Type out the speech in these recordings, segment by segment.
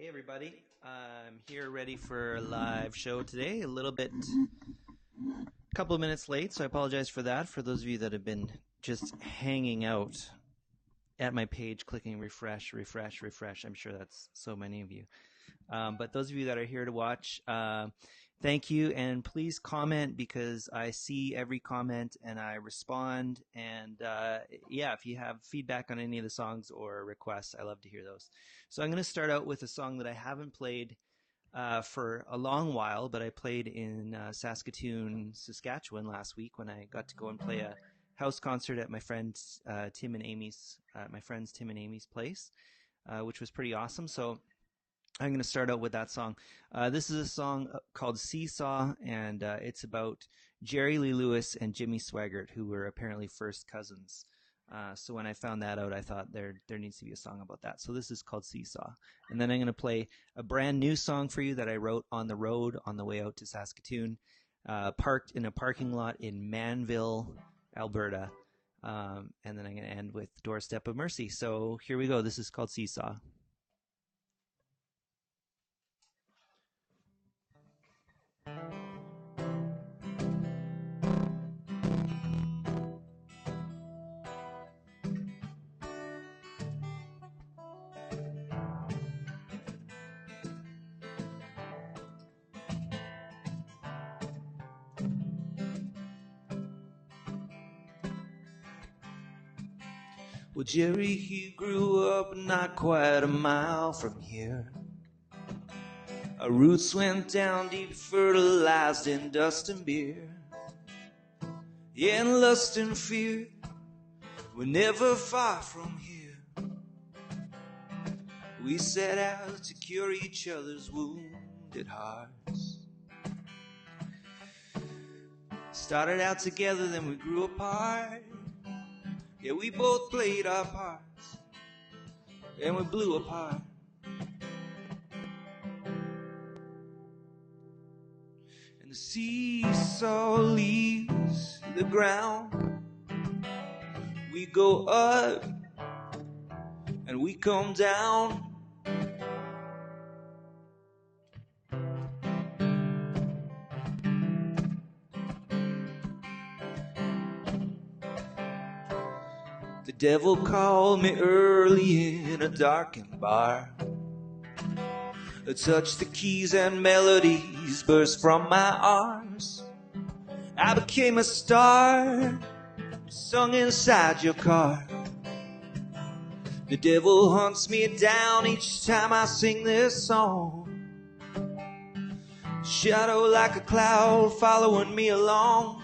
Hey everybody, I'm here ready for a live show today. A couple of minutes late, so I apologize for that. For those of you that have been just hanging out at my page, clicking refresh, I'm sure that's so many of you. But those of you that are here to watch, thank you, and please comment because I see every comment and I respond. And yeah, if you have feedback on any of the songs or requests, I love to hear those. So I'm going to start out with a song that I haven't played for a long while, but I played in Saskatoon, Saskatchewan last week when I got to go and play a house concert at my friend's Tim and Amy's place, which was pretty awesome. So I'm going to start out with that song. This is a song called Seesaw, and it's about Jerry Lee Lewis and Jimmy Swaggart, who were apparently first cousins. So when I found that out, I thought there needs to be a song about that. So this is called Seesaw. And then I'm going to play a brand new song for you that I wrote on the road on the way out to Saskatoon, parked in a parking lot in Manville, Alberta. And then I'm going to end with Doorstep of Mercy. So here we go. This is called Seesaw. Well, Jerry, he grew up not quite a mile from here. Our roots went down deep, fertilized in dust and beer. Yeah, and lust and fear were never far from here. We set out to cure each other's wounded hearts. Started out together, then we grew apart. Yeah, we both played our parts, and we blew apart. And the seesaw leaves the ground. We go up, and we come down. The devil called me early in a darkened bar. I touched the keys and melodies burst from my arms. I became a star, sung inside your car. The devil hunts me down each time I sing this song. Shadow like a cloud following me along.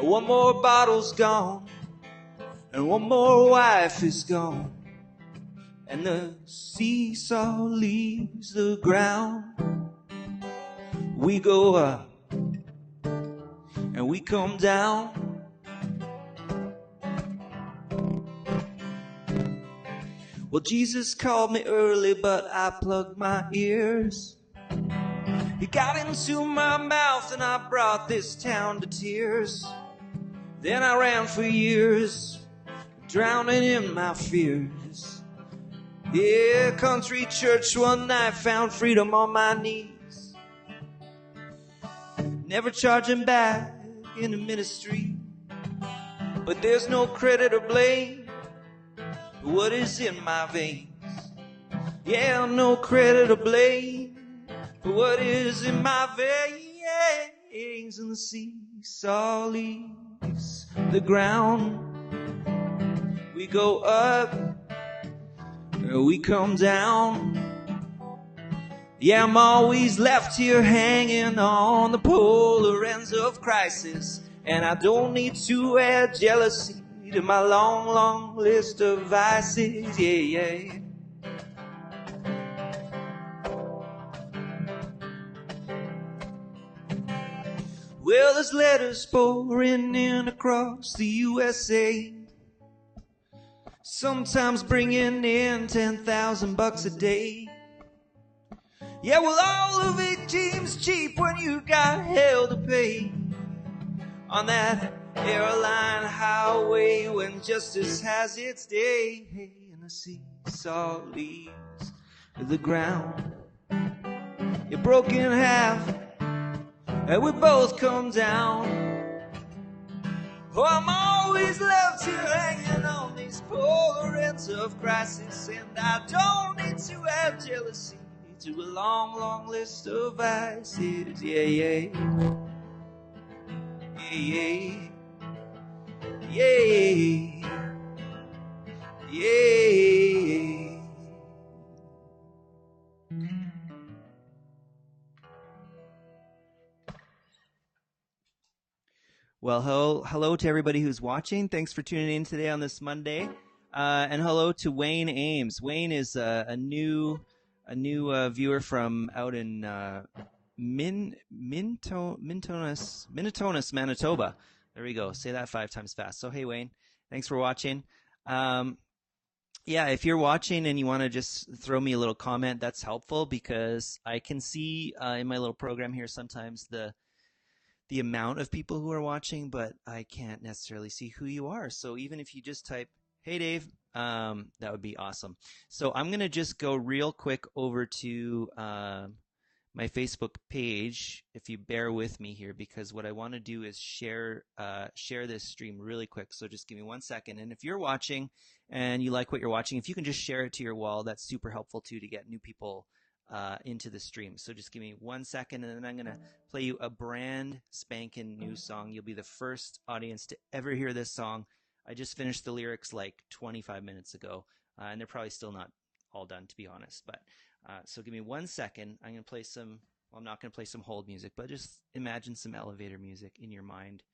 One more bottle's gone, and one more wife is gone, and the seesaw leaves the ground. We go up, and we come down. Well, Jesus called me early, but I plugged my ears. He got into my mouth, and I brought this town to tears. Then I ran for years, drowning in my fears. Yeah, country church one night, found freedom on my knees. Never charging back in the ministry, but there's no credit or blame for what is in my veins. Yeah, no credit or blame for what is in my veins. And the seesaw leaves the ground. We go up, we come down. Yeah, I'm always left here hanging on the polar ends of crisis. And I don't need to add jealousy to my long, long list of vices. Yeah. Well, there's letters pouring in across the USA, sometimes bringing in $10,000 a day. Yeah, well, all of it seems cheap when you got hell to pay on that airline highway when justice has its day. Hey, and the seesaw leaves to the ground. You broke in half, and we both come down. Oh, I'm always left here hanging on these polar ends of crisis, and I don't need to have jealousy to a long, long list of vices. Yeah, yeah, yeah, yeah, yeah, yeah. Well, hello to everybody who's watching. Thanks for tuning in today on this Monday, and hello to Wayne Ames. Wayne is a new viewer from out in Minnetonka, Manitoba. There we go. Say that 5 times fast. So hey, Wayne, thanks for watching. Yeah, if you're watching and you want to just throw me a little comment, that's helpful because I can see in my little program here sometimes the amount of people who are watching, but I can't necessarily see who you are. So even if you just type, hey, Dave, that would be awesome. So I'm going to just go real quick over to my Facebook page, if you bear with me here, because what I want to do is share this stream really quick. So just give me 1 second. And if you're watching and you like what you're watching, if you can just share it to your wall, that's super helpful too to get new people into the stream. So just give me 1 second, and then I'm going to play you a brand spanking new song. You'll be the first audience to ever hear this song. I just finished the lyrics like 25 minutes ago, and they're probably still not all done, to be honest. But so give me 1 second. I'm going to play some, well, I'm not going to play some hold music, but just imagine some elevator music in your mind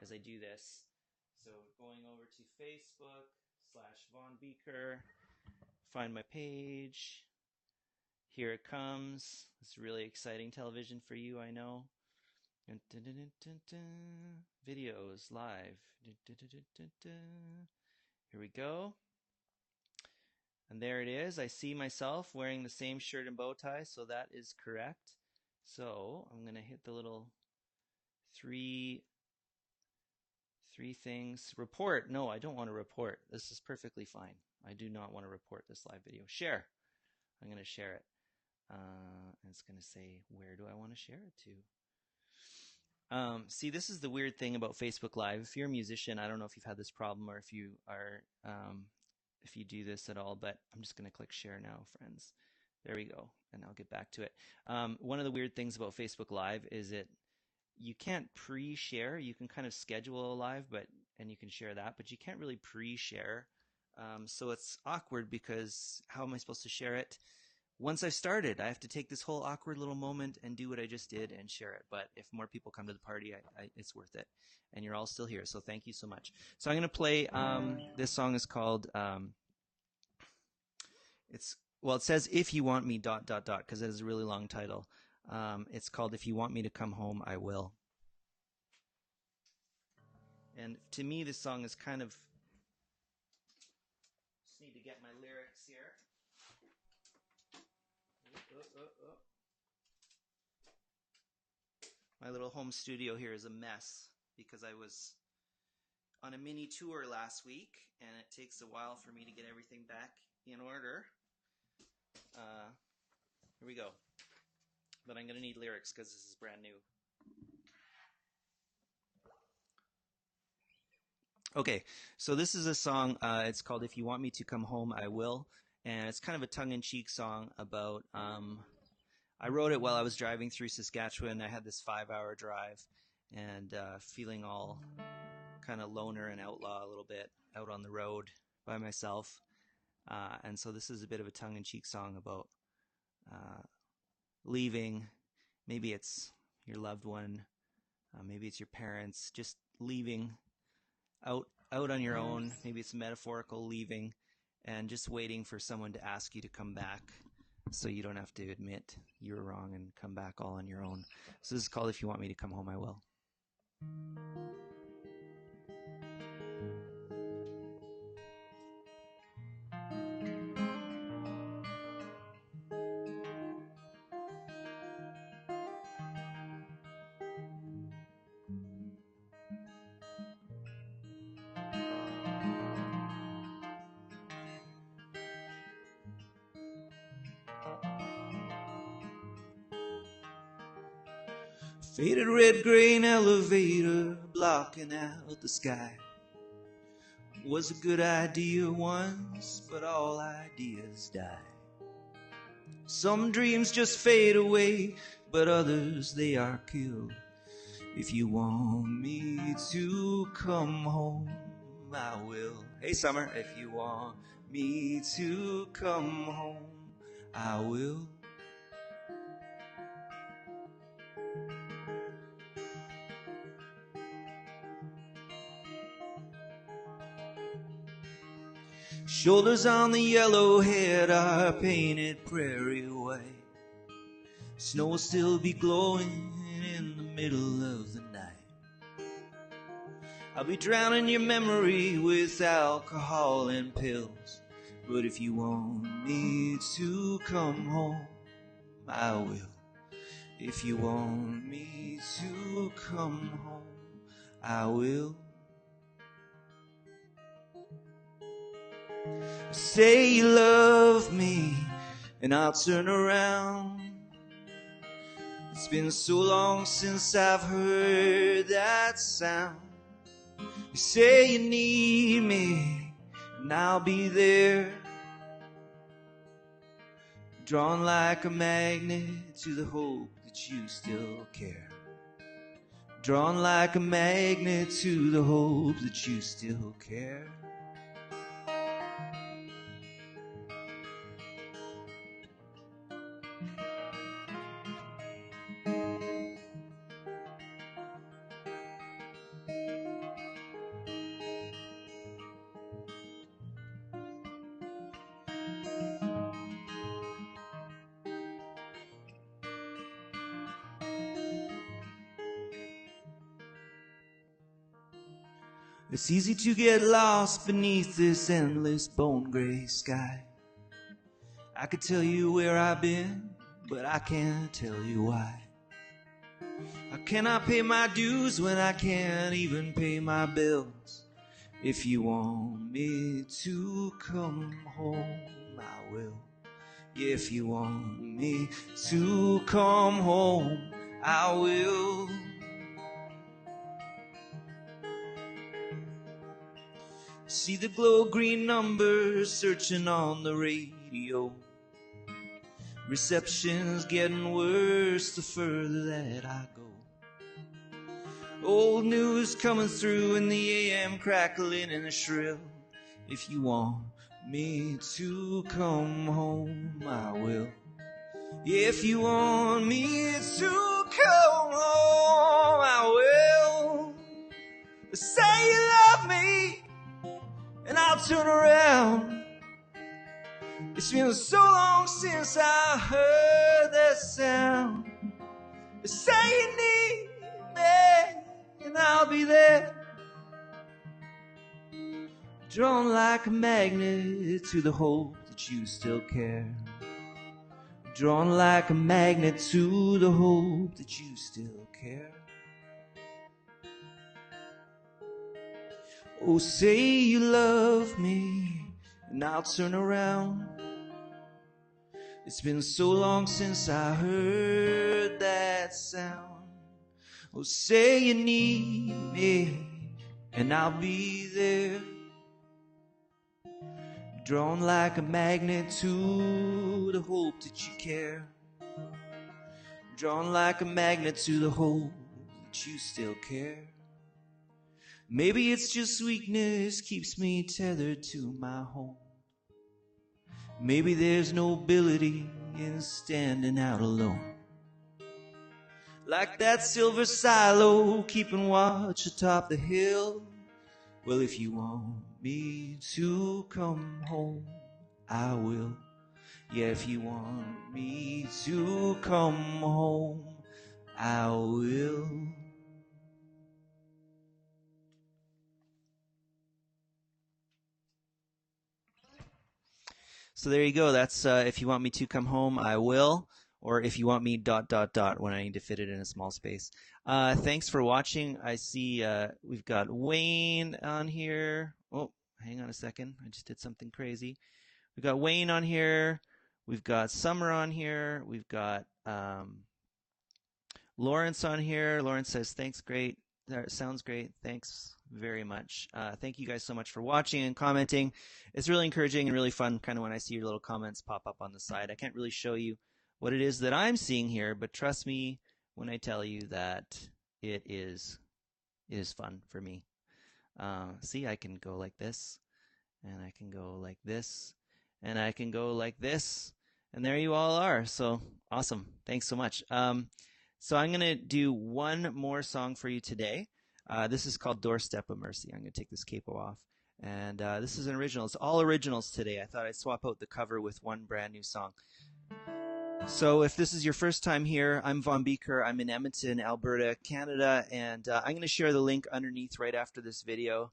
as I do this. So going over to Facebook/Von Bieker, find my page. Here it comes. It's really exciting television for you, I know. Videos live. Here we go. And there it is. I see myself wearing the same shirt and bow tie, so that is correct. So I'm going to hit the little three things. Report. No, I don't want to report. This is perfectly fine. I do not want to report this live video. Share. I'm going to share it. And it's going to say, where do I want to share it to? See, this is the weird thing about Facebook Live. If you're a musician, I don't know if you've had this problem or if you are, if you do this at all, but I'm just going to click share now, friends. There we go, and I'll get back to it. One of the weird things about Facebook Live is you can't pre-share. You can kind of schedule a live, and you can share that, but you can't really pre-share. So it's awkward because how am I supposed to share it? Once I've started, I have to take this whole awkward little moment and do what I just did and share it. But if more people come to the party, it's worth it. And you're all still here, so thank you so much. So I'm going to play, this song is called, it says If You Want Me, ... because it is a really long title. It's called If You Want Me to Come Home, I Will. And to me, this song is kind of, just need to get my lyrics here. My little home studio here is a mess because I was on a mini tour last week, and it takes a while for me to get everything back in order. Here we go. But I'm going to need lyrics because this is brand new. Okay, so this is a song. It's called If You Want Me to Come Home, I Will. And it's kind of a tongue-in-cheek song about... I wrote it while I was driving through Saskatchewan. I had this 5-hour drive and feeling all kind of loner and outlaw a little bit out on the road by myself. And so this is a bit of a tongue-in-cheek song about leaving. Maybe it's your loved one. Maybe it's your parents. Just leaving out on your own. Maybe it's metaphorical leaving and just waiting for someone to ask you to come back so you don't have to admit you were wrong and come back all on your own. So this is called If You Want Me to Come Home, I Will. Faded red grain elevator blocking out the sky. Was a good idea once, but all ideas die. Some dreams just fade away, but others they are killed. If you want me to come home, I will. Hey Summer, if you want me to come home, I will. Shoulders on the yellowhead are painted prairie white. Snow will still be glowing in the middle of the night. I'll be drowning your memory with alcohol and pills. But if you want me to come home, I will. If you want me to come home, I will. Say you love me, and I'll turn around. It's been so long since I've heard that sound. You say you need me, and I'll be there. Drawn like a magnet to the hope that you still care. Drawn like a magnet to the hope that you still care. It's easy to get lost beneath this endless bone gray sky. I could tell you where I've been, but I can't tell you why. How can I pay my dues when I can't even pay my bills? If you want me to come home, I will. If you want me to come home, I will. See the glow green numbers searching on the radio. Reception's getting worse the further that I go. Old news coming through in the AM, crackling in the shrill. If you want me to come home, I will. If you want me to come home, I will. Say you love me, and I'll turn around. It's been so long since I heard that sound. Say you need me, and I'll be there. Drawn like a magnet to the hope that you still care. Drawn like a magnet to the hope that you still care. Oh, say you love me, and I'll turn around. It's been so long since I heard that sound. Oh, say you need me, and I'll be there. Drawn like a magnet to the hope that you care. Drawn like a magnet to the hope that you still care. Maybe it's just weakness keeps me tethered to my home. Maybe there's nobility in standing out alone. Like that silver silo keeping watch atop the hill. Well, if you want me to come home, I will. Yeah, if you want me to come home, I will. So there you go. That's if you want me to come home, I will. Or if you want me ... when I need to fit it in a small space. Thanks for watching. I see we've got Wayne on here. Oh, hang on a second. I just did something crazy. We've got Wayne on here. We've got Summer on here. We've got Lawrence on here. Lawrence says, thanks, great. Sounds great. Thanks very much. Thank you guys so much for watching and commenting. It's really encouraging and really fun kind of when I see your little comments pop up on the side. I can't really show you what it is that I'm seeing here, but trust me when I tell you that it is fun for me. See, I can go like this, and I can go like this, and I can go like this, and there you all are. So awesome. Thanks so much. So I'm going to do one more song for you today. This is called Doorstep of Mercy. I'm going to take this capo off. And this is an original. It's all originals today. I thought I'd swap out the cover with one brand new song. So if this is your first time here, I'm Von Bieker. I'm in Edmonton, Alberta, Canada. And I'm going to share the link underneath right after this video.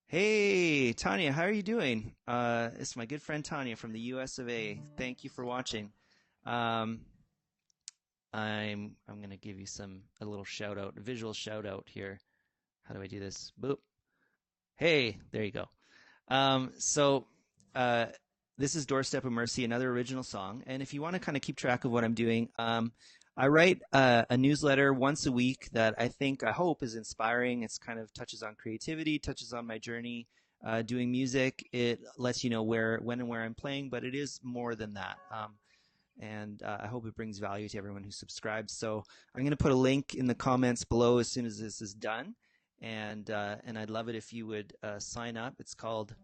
Hey, Tanya, how are you doing? It's my good friend Tanya from the US of A. Thank you for watching. I'm going to give you a little shout out, a visual shout out here. How do I do this? Boop. Hey, there you go. This is Doorstep of Mercy, another original song. And if you want to kind of keep track of what I'm doing, I write a newsletter once a week that I hope is inspiring. It's kind of touches on creativity, touches on my journey doing music. It lets you know when and where I'm playing, but it is more than that. And I hope it brings value to everyone who subscribes. So I'm going to put a link in the comments below as soon as this is done, and I'd love it if you would sign up. It's called,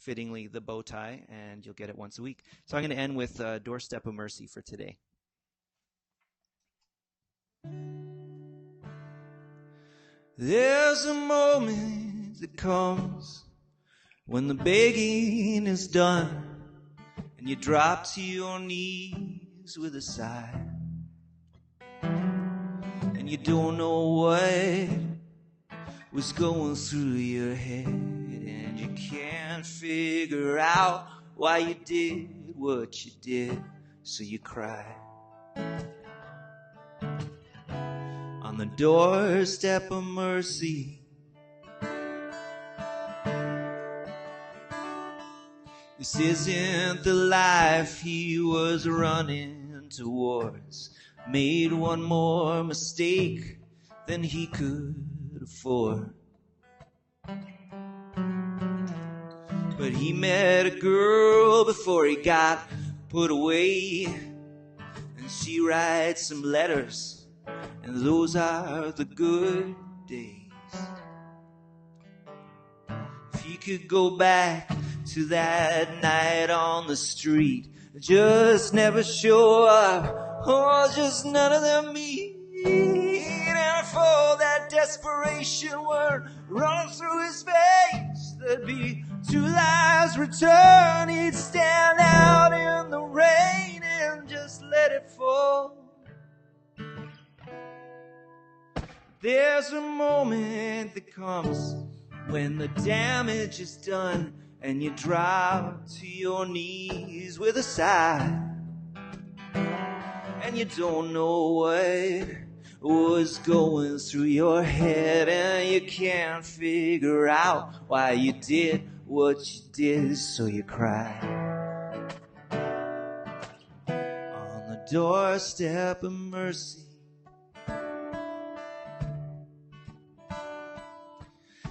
fittingly, The Bow Tie, and you'll get it once a week. So I'm going to end with Doorstep of Mercy for today. There's a moment that comes when the begging is done, and you drop to your knees with a sigh, and you don't know what was going through your head, and you can't figure out why you did what you did, so you cry on the doorstep of mercy. This isn't the life he was running towards. Made one more mistake than he could afford. But he met a girl before he got put away, and she writes some letters, and those are the good days. If he could go back to that night on the street, just never show up, or just none of them meet, and for that desperation word running through his face, there'd be two lives return. He'd stand out in the rain and just let it fall. There's a moment that comes when the damage is done, and you drop to your knees with a sigh, and you don't know what was going through your head, and you can't figure out why you did what you did, so you cry on the doorstep of mercy.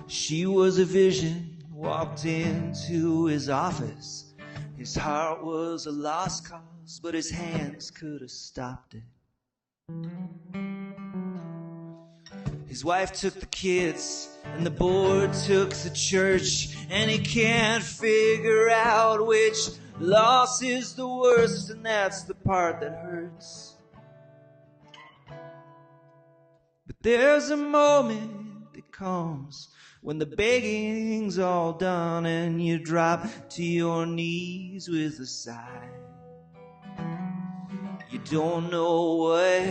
She was a vision, walked into his office. His heart was a lost cause, but his hands could have stopped it. His wife took the kids, and the board took the church, and he can't figure out which loss is the worst, and that's the part that hurts. But there's a moment that comes when the begging's all done, and you drop to your knees with a sigh. You don't know what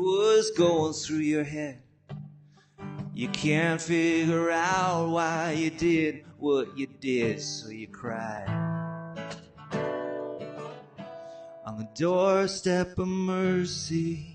was going through your head. You can't figure out why you did what you did, so you cry on the doorstep of mercy.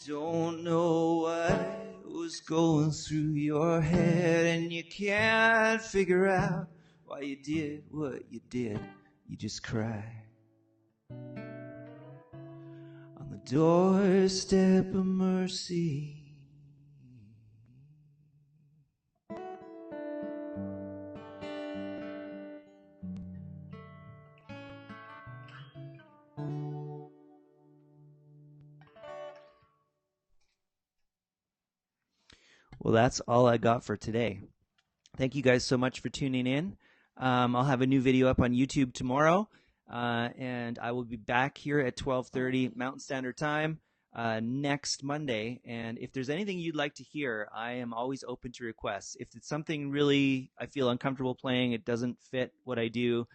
don't know what was going through your head, and you can't figure out why you did what you did. You just cry on the doorstep of mercy. Well, that's all I got for today. Thank you guys so much for tuning in. I'll have a new video up on YouTube tomorrow, and I will be back here at 12:30 Mountain Standard Time next Monday. And if there's anything you'd like to hear, I am always open to requests. If it's something really I feel uncomfortable playing, it doesn't fit what I do,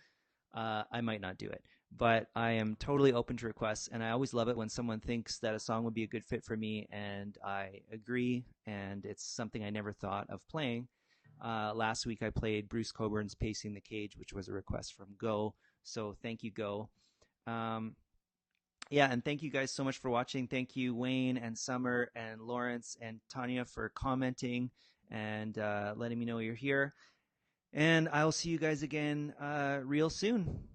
I might not do it. But I am totally open to requests, and I always love it when someone thinks that a song would be a good fit for me, and I agree, and it's something I never thought of playing. Last week I played Bruce Coburn's Pacing the Cage, which was a request from Go. So thank you, Go. Yeah, and thank you guys so much for watching. Thank you, Wayne and Summer and Lawrence and Tanya, for commenting and letting me know you're here. And I'll see you guys again real soon.